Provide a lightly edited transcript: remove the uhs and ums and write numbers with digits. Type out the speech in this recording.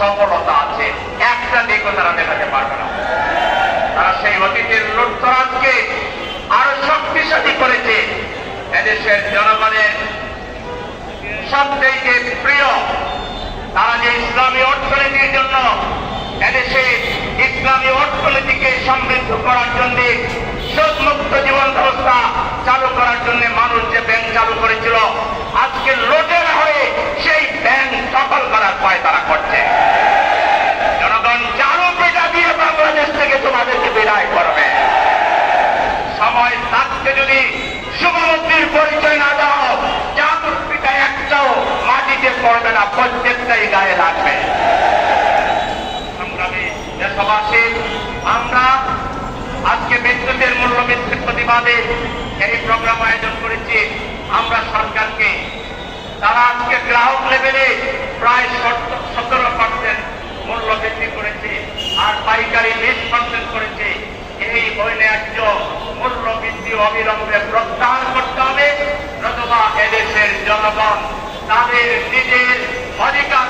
সফলতা আছে, একটা দিকও তারা দেখাতে পারবে না। তারা সেই অতীতের লুটতরাজকে আরো শক্তিশালী করেছে। এদেশের জনগণের সবচেয়ে প্রিয় তারা যে ইসলামী অর্থনীতির জন্য এদেশে ইসলামী অর্থনীতিকে সমৃদ্ধ করার জন্য, সুদমুক্ত জীবন ব্যবস্থা চালু করার জন্য মানুষ যে ব্যাংক চালু করেছিল, আজকে লোটের হয়ে সেই ব্যাংক দখল করার পায় তারা করছে। জনগণ চালু পেটা দিয়ে বাংলাদেশ থেকে তোমাদেরকে বিদায় করবে। সময় থাকতে যদি শুভমন্ত্রীর পরিচয় না দাও, চাদর পিতা একটাও মাটিতে পড়বে না, প্রত্যেকটাই গায়ে লাগবে। সংগ্রামী দেশবাসী, আমরা আজকে বিদ্যুতের মূল্য বৃদ্ধির প্রতিবাদে এই প্রোগ্রাম আয়োজন করেছি। আমরা সরকারকে, তারা আজকে গ্রাহক লেভেলে প্রায় 17% মূল্য বৃদ্ধি করেছে আর পাইকারি 20% করেছে। এই ন্যায্য মূল্য বৃদ্ধি অবিলম্বে প্রত্যাহার করতে হবে, নতুবা এদেশের জনগণ তাদের নিজের অধিকার